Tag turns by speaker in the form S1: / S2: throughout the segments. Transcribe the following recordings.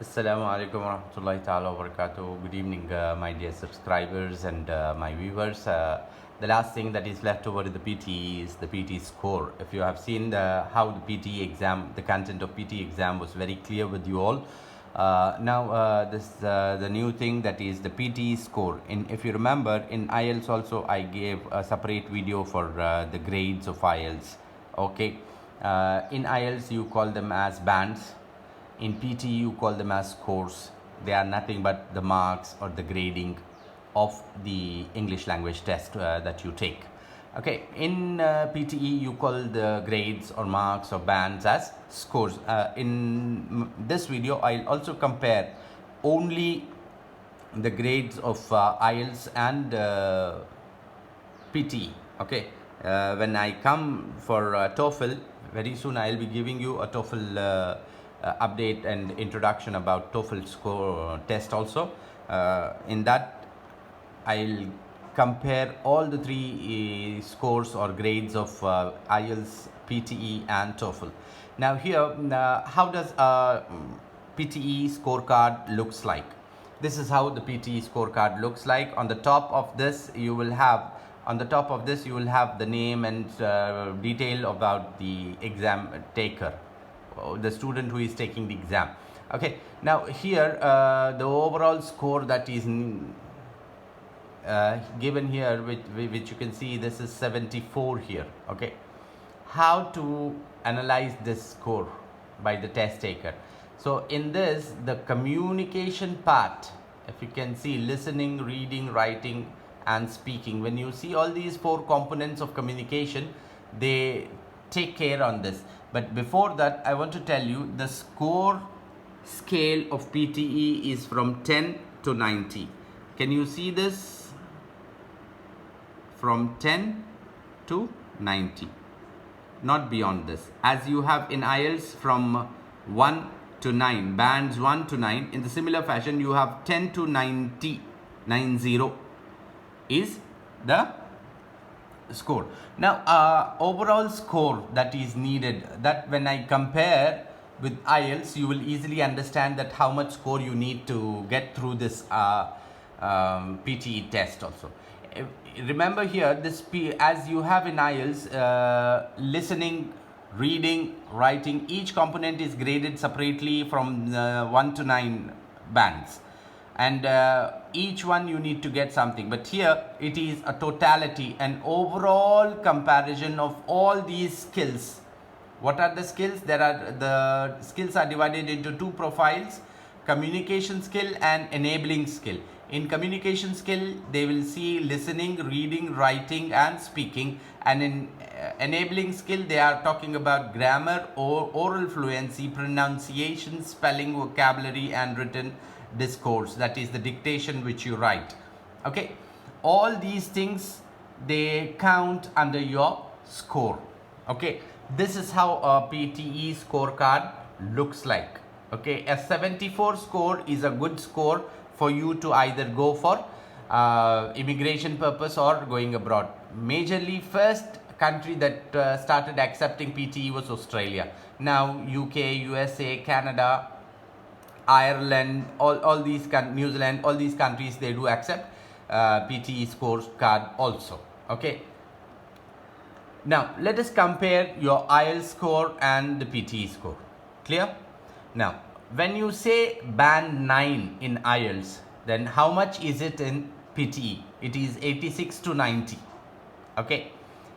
S1: Assalamu alaikum warahmatullahi ta'ala wabarakatuh. Good evening, my dear subscribers and my viewers. The last thing that is left over in the PT is the PT score. If you have seen how the PT exam, the content of PT exam was very clear with you all. Now, the new thing that is the PT score. If you remember, in IELTS also I gave a separate video for the grades of IELTS. Okay, in IELTS you call them as bands. In PT, you call them as scores. They are nothing but the marks or the grading of the English language test that you take. Okay, in PTE, you call the grades or marks or bands as scores. In this video, I'll also compare only the grades of IELTS and PT. Okay, when I come for TOEFL, very soon I'll be giving you a TOEFL update and introduction about TOEFL score test also. In that, I'll compare all the three scores or grades of IELTS, PTE, and TOEFL. Now here, how does a PTE scorecard looks like? This is how the PTE scorecard looks like. On the top of this, you will have the name and detail about the exam taker, the student who is taking the exam. Okay, now here the overall score that is given here, which you can see, this is 74 here. Okay, how to analyze this score by the test taker? So in this, the communication part, if you can see, listening, reading, writing, and speaking, when you see all these four components of communication, they take care on this. But before that, I want to tell you the score scale of PTE is from 10 to 90. Can you see this? From 10 to 90, not beyond this. As you have in IELTS from 1 to 9, bands 1 to 9, in the similar fashion you have 10 to 90, 90 is the score. Now, overall score that is needed, that when I compare with IELTS, you will easily understand that how much score you need to get through this PTE test also. Remember here, this as you have in IELTS, listening, reading, writing, each component is graded separately from 1 to 9 bands, and each one you need to get something. But here it is a totality, an overall comparison of all these skills. What are the skills? The skills are divided into two profiles: communication skill and enabling skill. In communication skill, they will see listening, reading, writing, and speaking. And in enabling skill, they are talking about grammar, or oral fluency, pronunciation, spelling, vocabulary, and written discourse. That is the dictation which you write. Okay, all these things, they count under your score. Okay, this is how a PTE scorecard looks like. Okay, a 74 score is a good score for you to either go for immigration purpose or going abroad. Majorly, first country that started accepting PTE was Australia. Now UK, USA, Canada, Ireland, all these New Zealand, all these countries, they do accept PTE scorecard also. Okay, now let us compare your IELTS score and the PTE score. Clear? Now, when you say band 9 in IELTS, then how much is it in PTE? It is 86 to 90. Okay.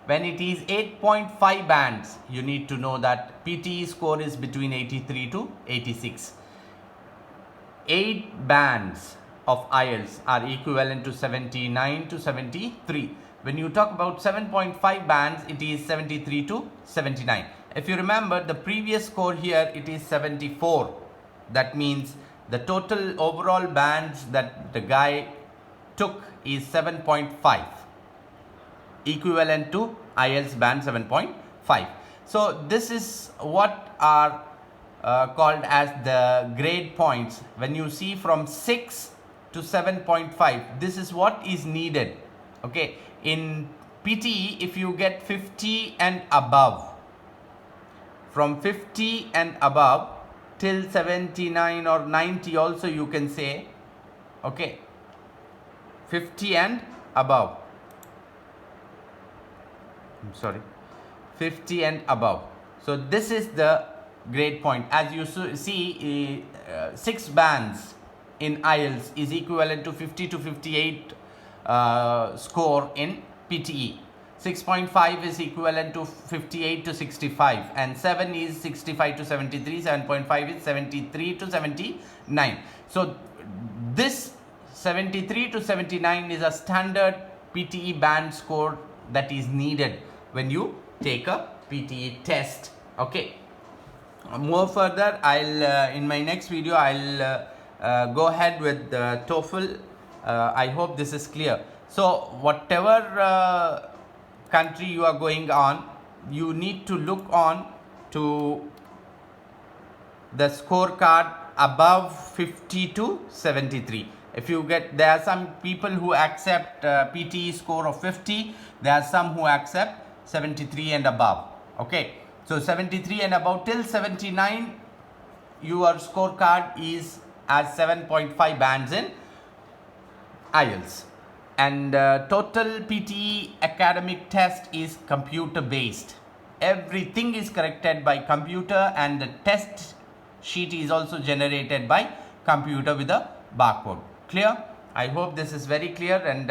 S1: When it is 8.5 bands, you need to know that PTE score is between 83 to 86. 8 bands of IELTS are equivalent to 79 to 73. When you talk about 7.5 bands, it is 73 to 79. If you remember the previous score here, it is 74. That means the total overall bands that the guy took is 7.5, equivalent to IELTS band 7.5. So this is what are called as the grade points. When you see from 6 to 7.5, this is what is needed. Okay, in PTE, if you get 50 and above, from 50 and above, till 79 or 90 also you can say. Okay, 50 and above. I'm sorry, 50 and above. So this is the grade point. As you see, 6 bands in IELTS is equivalent to 50 to 58 score in PTE. 6.5 is equivalent to 58 to 65, and 7 is 65 to 73, 7.5 is 73 to 79. So this 73 to 79 is a standard PTE band score that is needed when you take a PTE test. Okay, more further, I'll in my next video I'll go ahead with TOEFL. I hope this is clear. So whatever country you are going on, you need to look on to the scorecard above 50 to 73. If you get, there are some people who accept PTE score of 50, there are some who accept 73 and above. Okay, so 73 and above till 79, your scorecard is as 7.5 bands in IELTS. And total PTE academic test is computer based. Everything is corrected by computer, and the test sheet is also generated by computer with a barcode. Clear? I hope this is very clear, and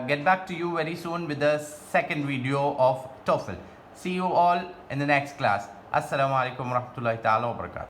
S1: get back to you very soon with the second video of TOEFL. See you all in the next class. Assalamu alaikum warahmatullahi ta'ala wabarakatuh.